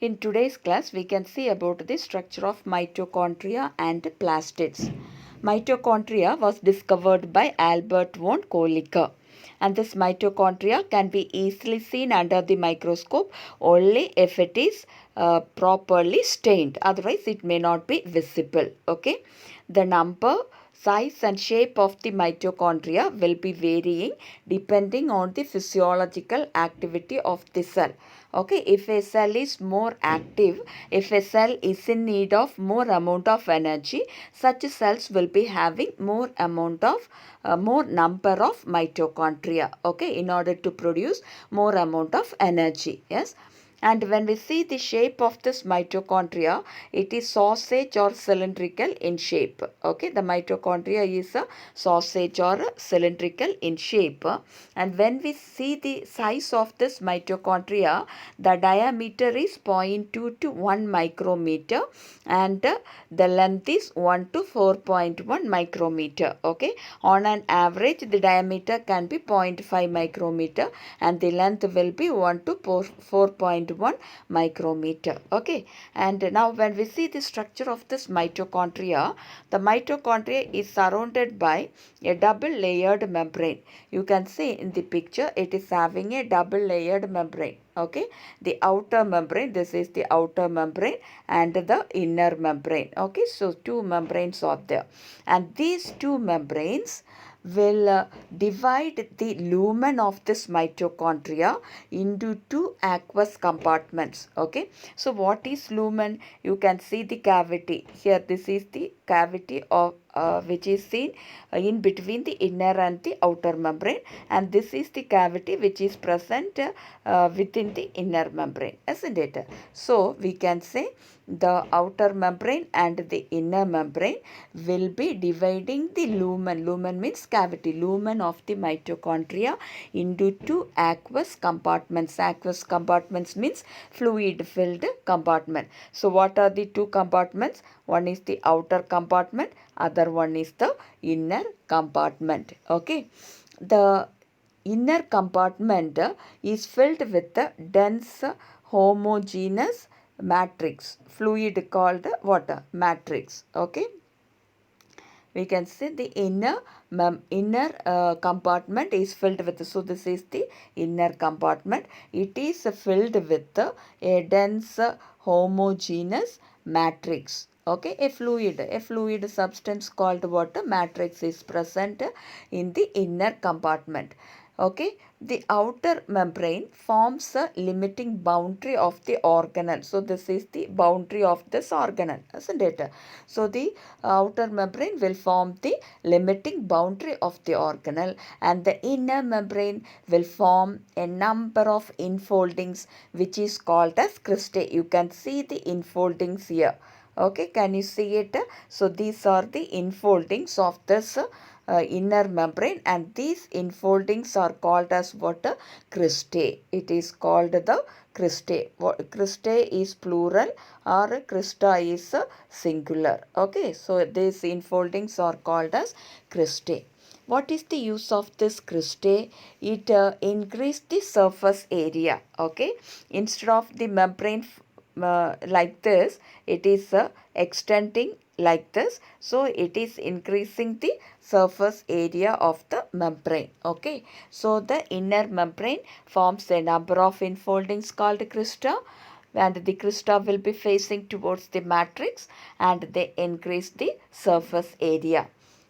In today's class, we can see about the structure of mitochondria and plastids. Mitochondria was discovered by Albert von Kolliker, and this mitochondria can be easily seen under the microscope only if it is properly stained. Otherwise, it may not be visible. Okay, the number, size and shape of the mitochondria will be varying depending on the physiological activity of the cell. Okay, if a cell is more active, if a cell is in need of more amount of energy, such cells will be having more number of mitochondria, okay, in order to produce more amount of energy. Yes. And when we see the shape of this mitochondria, it is sausage or cylindrical in shape. Okay, the mitochondria is a sausage or cylindrical in shape. And when we see the size of this mitochondria, the diameter is 0.2 to 1 micrometer and the length is 1 to 4.1 micrometer. Okay, on an average, the diameter can be 0.5 micrometer and the length will be 1 to 4.1 micrometer. Okay, and now when we see the structure of this mitochondria, the mitochondria is surrounded by a double layered membrane. You can see in the picture it is having a double layered membrane. Okay, the outer membrane, this is the outer membrane and the inner membrane. Okay, so two membranes are there, and these two membranes will divide the lumen of this mitochondria into two aqueous compartments. Okay, so what is lumen? You can see the cavity here. This is the cavity of which is seen in between the inner and the outer membrane, and this is the cavity which is present within the inner membrane, isn't it? So we can say the outer membrane and the inner membrane will be dividing the lumen. Lumen means cavity, lumen of the mitochondria into two aqueous compartments. Aqueous compartments means fluid filled compartment. So what are the two compartments? One is the outer compartment, other one is the inner compartment. Okay, the inner compartment is filled with a dense homogeneous matrix fluid called what? Matrix. Okay, we can say the inner compartment is filled with, so this is the inner compartment. It is filled with a dense homogeneous matrix. Okay, a fluid substance called what? Matrix is present in the inner compartment. Okay, the outer membrane forms a limiting boundary of the organelle. So this is the boundary of this organelle, isn't it? So the outer membrane will form the limiting boundary of the organelle, and the inner membrane will form a number of infoldings which is called as cristae. You can see the infoldings here. Okay, can you see it? So these are the infoldings of this inner membrane, and these infoldings are called as what? Cristae. It is called the cristae. Cristae is plural or crista is singular. Okay, so these infoldings are called as cristae. What is the use of this cristae? It increase the surface area. Okay, instead of the membrane like this, it is extending like this, so it is increasing the surface area of the membrane. Okay, so the inner membrane forms a number of infoldings called crista, and the crista will be facing towards the matrix and they increase the surface area.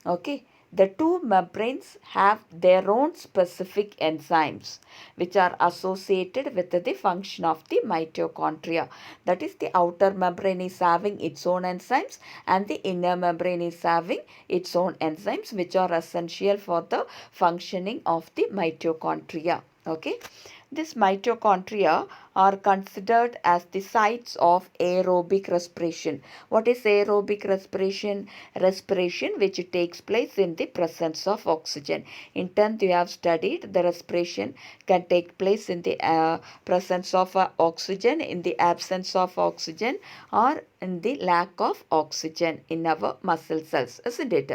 Okay, the two membranes have their own specific enzymes which are associated with the function of the mitochondria. That is, the outer membrane is having its own enzymes and the inner membrane is having its own enzymes which are essential for the functioning of the mitochondria. Okay, these mitochondria are considered as the sites of aerobic respiration. What is aerobic respiration? Respiration which takes place in the presence of oxygen. In 10th, you have studied the respiration can take place in the presence of oxygen, in the absence of oxygen, or in the lack of oxygen in our muscle cells, isn't it?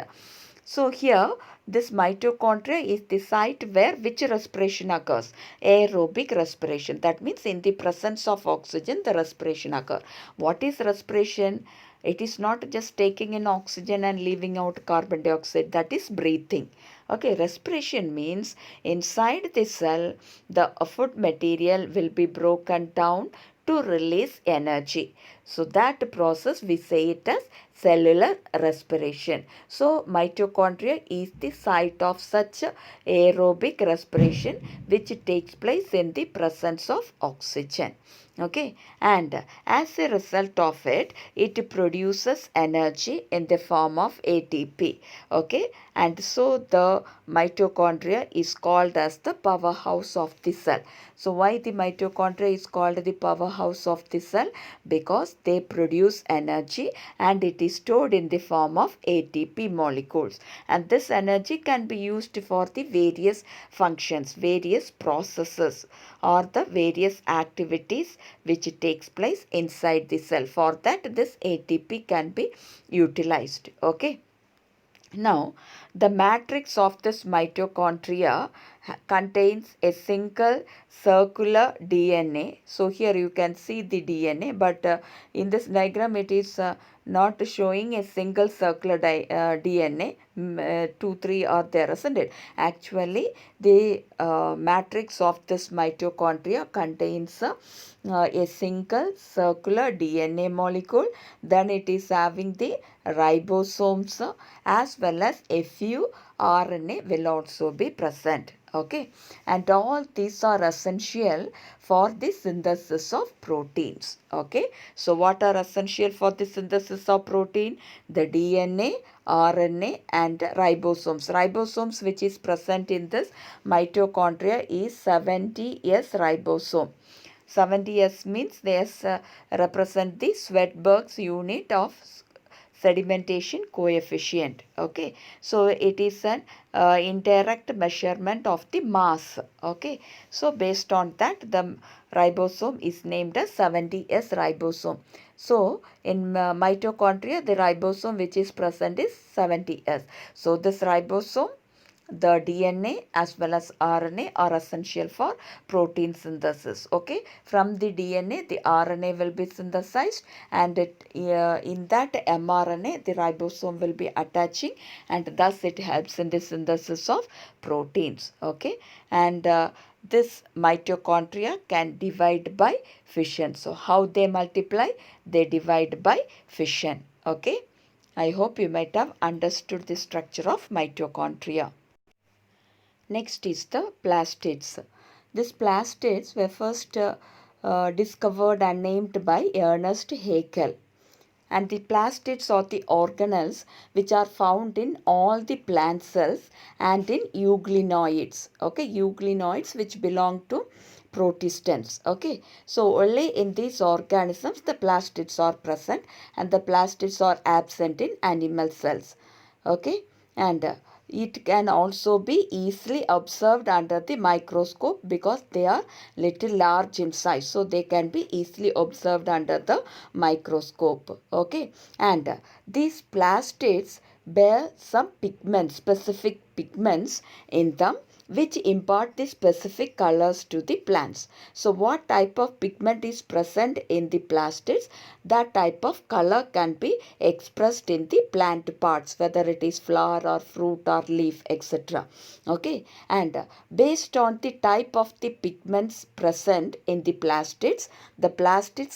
So here this mitochondria is the site where which respiration occurs? Aerobic respiration. That means in the presence of oxygen, the respiration occurs. What is respiration? It is not just taking in oxygen and leaving out carbon dioxide. That is breathing. Okay, respiration means inside the cell, the food material will be broken down to release energy. So that process we say it as cellular respiration. So mitochondria is the site of such aerobic respiration which takes place in the presence of oxygen. Okay, and as a result of it, it produces energy in the form of ATP. Okay, and so the mitochondria is called as the powerhouse of the cell. So why the mitochondria is called the powerhouse of the cell? Because they produce energy and it is stored in the form of ATP molecules, and this energy can be used for the various functions, various processes, or the various activities which takes place inside the cell. For that, this ATP can be utilized. Okay. Now, the matrix of this mitochondria contains a single circular DNA. So, here you can see the DNA, but in this diagram it is not showing a single circular DNA. 2, 3 are there, isn't it? Actually, the matrix of this mitochondria contains a single circular DNA molecule. Then it is having the ribosomes as well as a few RNA will also be present. Okay, and all these are essential for the synthesis of proteins. Okay, so what are essential for the synthesis of protein? The DNA, RNA and ribosomes. Ribosomes which is present in this mitochondria is 70S ribosome. 70S means they represent the Svedberg's unit of sedimentation coefficient. Okay, so it is an indirect measurement of the mass. Okay, so based on that, the ribosome is named as 70S ribosome. So in mitochondria, the ribosome which is present is 70S. So this ribosome, the DNA as well as RNA are essential for protein synthesis. Okay, from the DNA the RNA will be synthesized, and in that mRNA the ribosome will be attaching, and thus it helps in the synthesis of proteins. Okay, and this mitochondria can divide by fission. So how they multiply? They divide by fission. Okay, I hope you might have understood the structure of mitochondria. Next is the plastids. These plastids were first discovered and named by Ernest Haeckel. And the plastids are the organelles which are found in all the plant cells and in euglenoids. Okay, euglenoids which belong to protistans. Okay, so only in these organisms the plastids are present, and the plastids are absent in animal cells. Okay, and it can also be easily observed under the microscope because they are little large in size, so they can be easily observed under the microscope. Okay, and these plastids bear some pigments, specific pigments in them, which impart the specific colors to the plants. So what type of pigment is present in the plastids? That type of color can be expressed in the plant parts, whether it is flower or fruit or leaf, etc. Okay, and based on the type of the pigments present in the plastids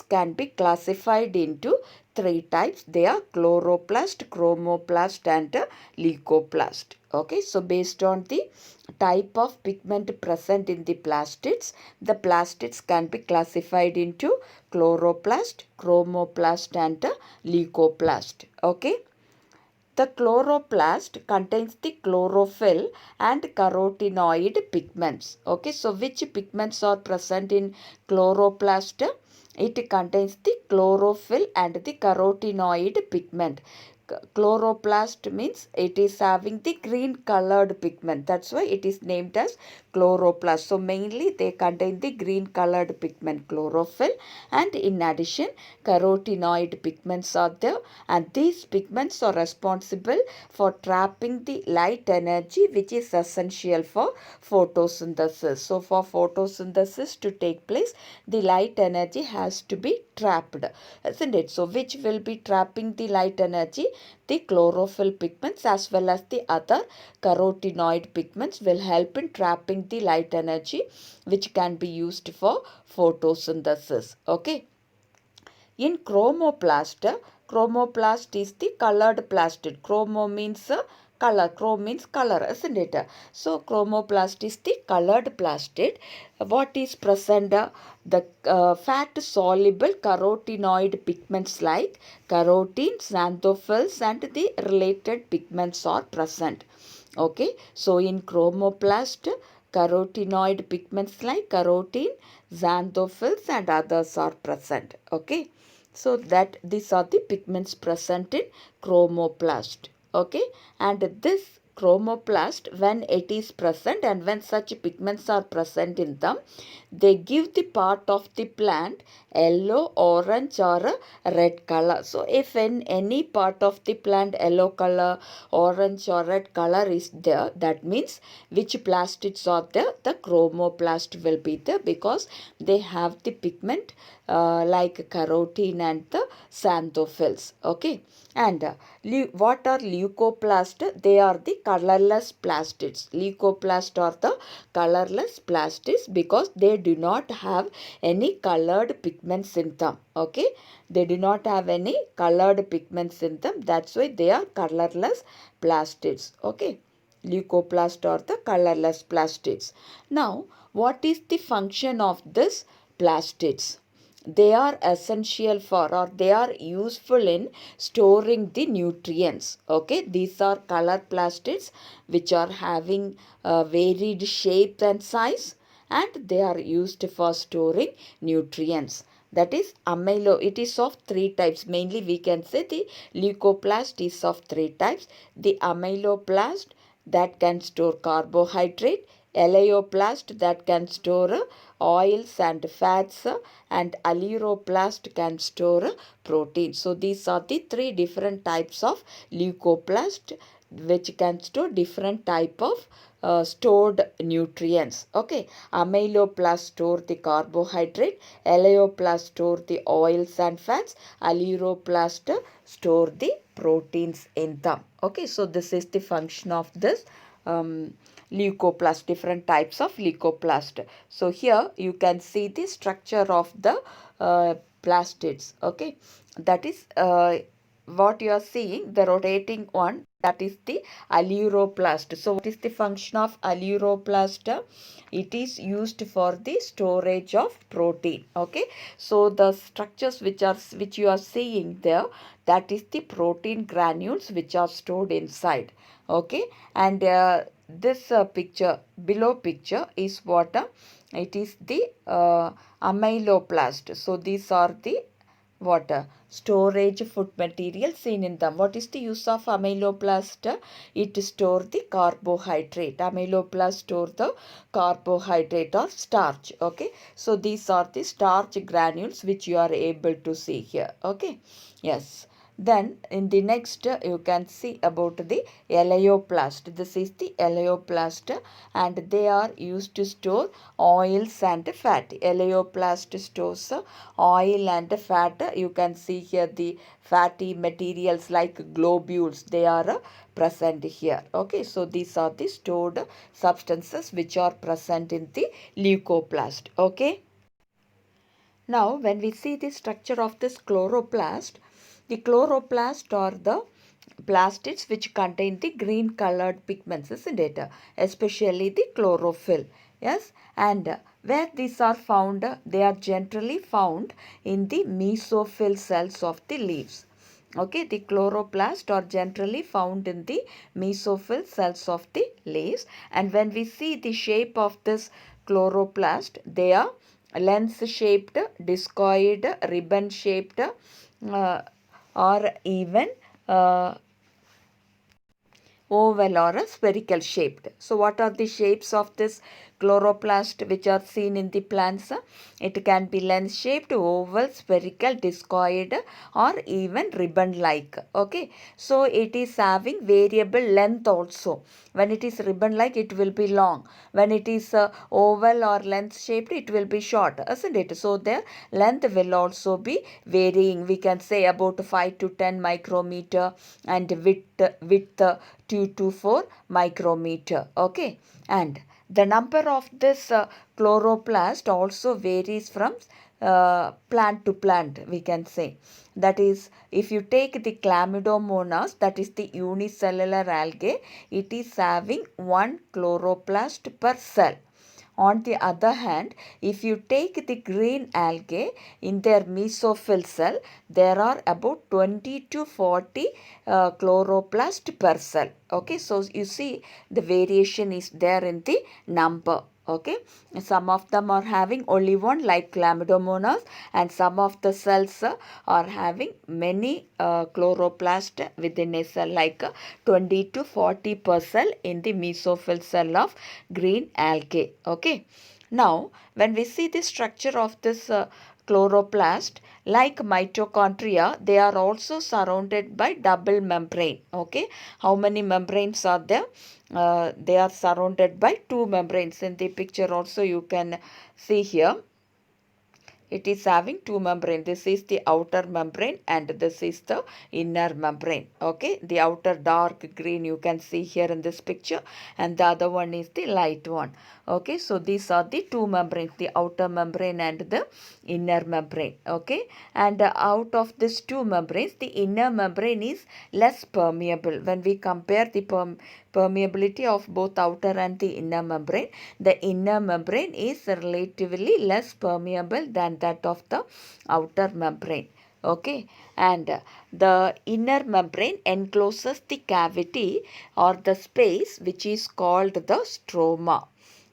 can be classified into three types. They are chloroplast, chromoplast and leucoplast. Okay, so based on the type of pigment present in the plastids can be classified into chloroplast, chromoplast and leucoplast. Okay, the chloroplast contains the chlorophyll and carotenoid pigments. Okay, so which pigments are present in chloroplast? It contains the chlorophyll and the carotenoid pigment. Chloroplast means it is having the green colored pigment. That's why it is named as chloroplast. So mainly they contain the green colored pigment chlorophyll, and in addition carotenoid pigments are there, and these pigments are responsible for trapping the light energy which is essential for photosynthesis. So for photosynthesis to take place, the light energy has to be trapped, isn't it? So which will be trapping the light energy? The chlorophyll pigments as well as the other carotenoid pigments will help in trapping the light energy which can be used for photosynthesis. Okay. In chromoplast, chromoplast is the colored plastid. Chromo means color, chrome means color, isn't it? So chromoplast is the colored plastid. What is present? The fat soluble carotenoid pigments like carotene, xanthophylls and the related pigments are present. Okay, so in chromoplast, carotenoid pigments like carotene, xanthophylls and others are present. Okay, so that these are the pigments present in chromoplast. Okay, and this chromoplast, when it is present and when such pigments are present in them, they give the part of the plant yellow, orange or red color. So if in any part of the plant yellow color, orange or red color is there, that means which plastids are there? The chromoplast will be there because they have the pigment like carotene and the xanthophylls. Okay, and what are leucoplast? They are the colorless plastids. Leucoplast are the colorless plastids because they do not have any colored pigments in them. Okay, they do not have any colored pigments in them. That's why they are colorless plastids. Okay, leucoplast are the colorless plastids. Now, what is the function of this plastids? They are essential for, or they are useful in storing the nutrients. Okay, these are color plastids which are having varied shape and size, and they are used for storing nutrients. That is amylo. It is of three types. Mainly we can say the leucoplast is of three types. The amyloplast that can store carbohydrate, elaioplast that can store oils and fats, and aleuroplast can store protein. So these are the three different types of leucoplast which can store different type of stored nutrients. Okay, amyloplast store the carbohydrate, elaioplast store the oils and fats, aleuroplast store the proteins in them. Okay, so this is the function of this leucoplast, different types of leucoplast. So here you can see the structure of the plastids. Okay, that is what you are seeing, the rotating one, that is the aleuroplast. So what is the function of aleuroplast? It is used for the storage of protein. Okay, so the structures which you are seeing there, that is the protein granules which are stored inside. Okay, and this picture, below picture is what? It is the amyloplast. So these are the what? Storage food material seen in them. What is the use of amyloplast? It store the carbohydrate. Amyloplast store the carbohydrate or starch. Okay, so these are the starch granules which you are able to see here. Okay, yes. Then in the next you can see about the elaioplast. This is the elaioplast and they are used to store oils and fat. Elaioplast stores oil and fat. You can see here the fatty materials like globules. They are present here. Okay, so these are the stored substances which are present in the leucoplast. Okay. Now, when we see the structure of this chloroplast, the chloroplast are the plastids which contain the green colored pigments, isn't it? Especially the chlorophyll. Yes, and where these are found, they are generally found in the mesophyll cells of the leaves. Okay, the chloroplast are generally found in the mesophyll cells of the leaves, and when we see the shape of this chloroplast, they are lens shaped, discoid, ribbon shaped, or even oval or a spherical shaped. So what are the shapes of this chloroplast which are seen in the plants? It can be lens shaped, oval, spherical, discoid or even ribbon like. Okay, so it is having variable length also. When it is ribbon like, it will be long. When it is oval or lens shaped, it will be short, isn't it? So their length will also be varying. We can say about 5 to 10 micrometer and width 2 to 4 micrometer. Okay, and the number of this chloroplast also varies from plant to plant, we can say. That is, if you take the Chlamydomonas, that is the unicellular algae, it is having one chloroplast per cell. On the other hand, if you take the green algae in their mesophyll cell, there are about 20 to 40 chloroplast per cell. Okay, so you see the variation is there in the number. Okay, some of them are having only one like Chlamydomonas, and some of the cells are having many chloroplast within a cell, like 20 to 40 per cell in the mesophyll cell of green algae. Okay, now when we see the structure of this chloroplast, like mitochondria, they are also surrounded by double membrane. Okay, how many membranes are there? They are surrounded by two membranes. In the picture also you can see here, it is having two membrane. This is the outer membrane and this is the inner membrane. Okay, the outer dark green you can see here in this picture, and the other one is the light one. Okay, so these are the two membranes, the outer membrane and the inner membrane. Okay, and out of these two membranes, the inner membrane is less permeable. When we compare the permeability of both outer and the inner membrane, the inner membrane is relatively less permeable than that of the outer membrane. Okay, and the inner membrane encloses the cavity or the space which is called the stroma.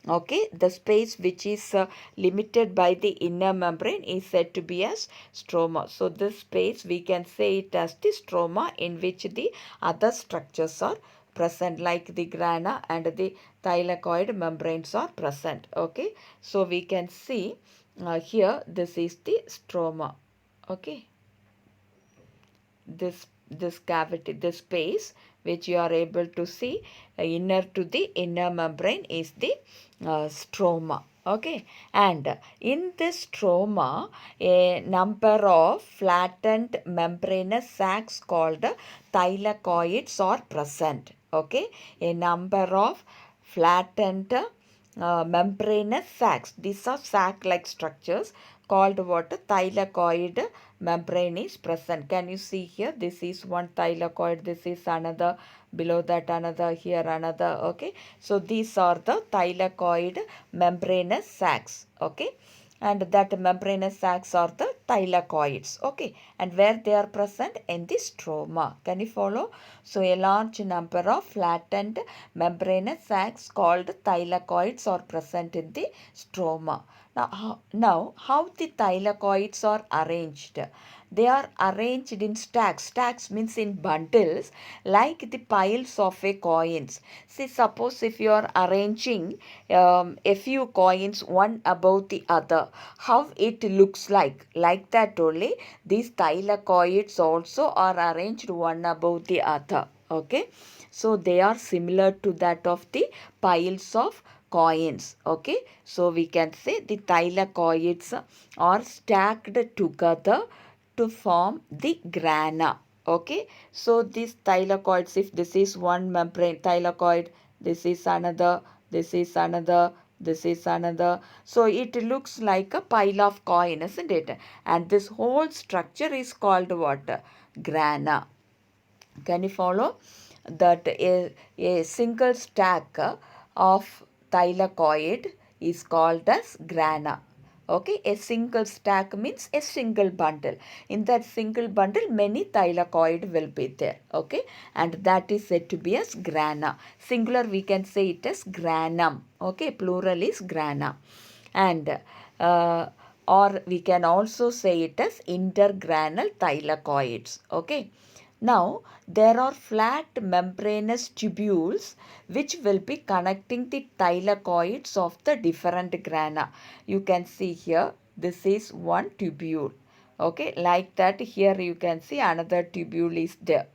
Okay, the space which is limited by the inner membrane is said to be as stroma. So this space we can say it as the stroma, in which the other structures are present, like the grana and the thylakoid membranes are present. Okay, so we can see here this is the stroma. Okay, this cavity, this space which you are able to see inner to the inner membrane is the stroma. Okay, and in this stroma, a number of flattened membranous sacs called thylakoids are present. Okay, a number of flattened membranous sacs. These are sac-like structures called what? Thylakoid membrane is present. Can you see here? This is one thylakoid, this is another, below that another, here another. Okay, so these are the thylakoid membranous sacs. Okay, and that membranous sacs are the thylakoids. Okay, and where they are present? In the stroma. Can you follow? So a large number of flattened membranous sacs called thylakoids are present in the stroma. Now how the thylakoids are arranged? They are arranged in stacks. Stacks means in bundles, like the piles of a coins. See, suppose if you are arranging a few coins one above the other, how it looks like that only these thylakoids also are arranged one above the other. Okay, so they are similar to that of the piles of coins. Okay, so we can say the thylakoids are stacked together to form the grana. Okay, so these thylakoids, if this is one membrane thylakoid, this is another, this is another, this is another, so it looks like a pile of coin, isn't it? And this whole structure is called what? Grana. Can you follow? That a single stack of thylakoid is called as grana. Okay, a single stack means a single bundle. In that single bundle, many thylakoid will be there. Okay, and that is said to be as grana. Singular we can say it as granum. Okay, plural is grana. And or we can also say it as intergranal thylakoids. Okay, Now, there are flat membranous tubules which will be connecting the thylakoids of the different grana. You can see here, this is one tubule. Okay, like that here you can see another tubule is there.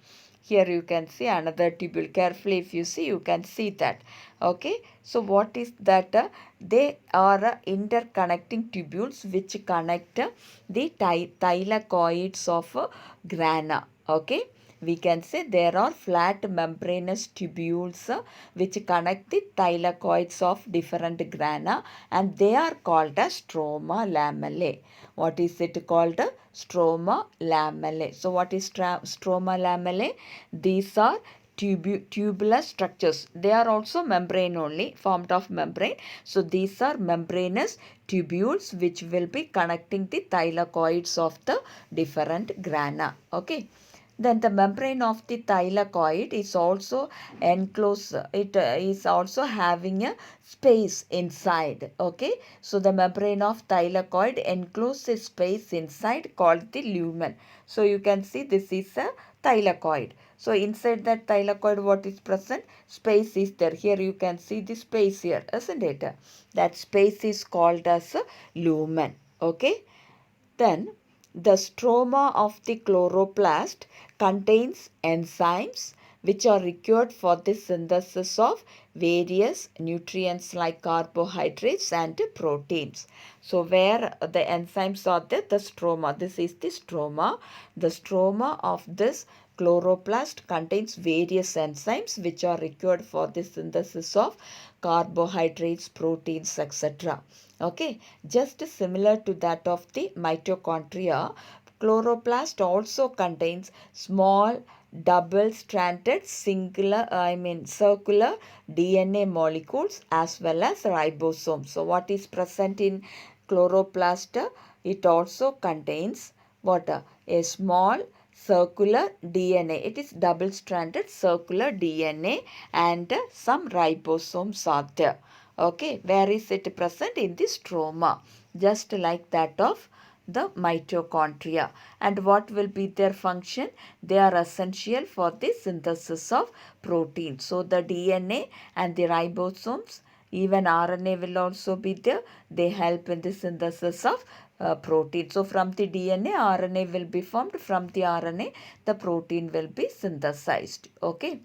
Here you can see another tubule. Carefully if you see, you can see that. Okay, so what is that? They are interconnecting tubules which connect the thylakoids of grana. Okay, we can say there are flat membranous tubules which connect the thylakoids of different grana, and they are called as stroma lamellae. What is it called? Stroma lamellae. So what is stroma lamellae? These are tubular structures. They are also membrane only, formed of membrane. So these are membranous tubules which will be connecting the thylakoids of the different grana. Okay. Then the membrane of the thylakoid is also enclosed. It is also having a space inside. Okay. So the membrane of thylakoid encloses a space inside called the lumen. So you can see this is a thylakoid. So inside that thylakoid what is present? Space is there. Here you can see the space here, isn't it? That space is called as a lumen. Okay. Then the stroma of the chloroplast contains enzymes which are required for the synthesis of various nutrients like carbohydrates and proteins. So where the enzymes are there, the stroma, this is the stroma. The stroma of this chloroplast contains various enzymes which are required for the synthesis of carbohydrates, proteins, etc. Okay, just similar to that of the mitochondria, chloroplast also contains small double-stranded circular DNA molecules as well as ribosomes. So what is present in chloroplast? It also contains what? A small circular DNA. It is double-stranded circular DNA and some ribosomes are there. Okay, where is it present? In the stroma, just like that of the mitochondria. And what will be their function? They are essential for the synthesis of protein. So the DNA and the ribosomes, even RNA will also be there. They help in the synthesis of protein. So from the DNA, RNA will be formed. From the RNA, the protein will be synthesized. Okay.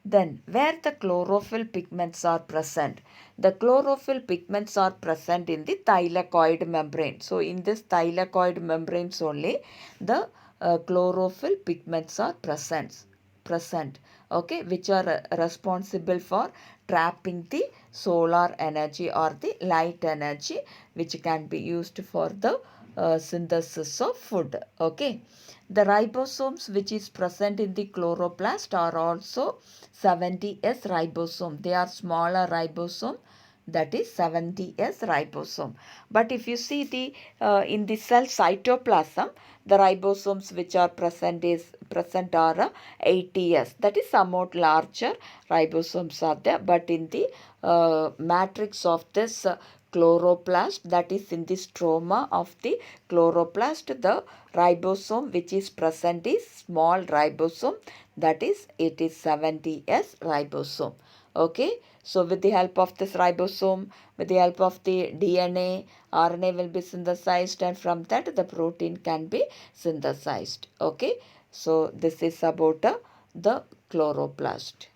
Then, where the chlorophyll pigments are present? The chlorophyll pigments are present in the thylakoid membrane. So, in this thylakoid membranes only, the chlorophyll pigments are present, okay, which are responsible for trapping the solar energy or the light energy, which can be used for the synthesis of food. Okay, the ribosomes which is present in the chloroplast are also 70S ribosome. They are smaller ribosome, that is 70S ribosome. But if you see the in the cell cytoplasm, the ribosomes which are present are 80S. That is somewhat larger ribosomes are there. But in the matrix of this chloroplast, that is in the stroma of the chloroplast, the ribosome which is present is small ribosome, that is it is 70S ribosome. Okay, so with the help of this ribosome, with the help of the DNA, RNA will be synthesized, and from that the protein can be synthesized. Okay, so this is about the chloroplast.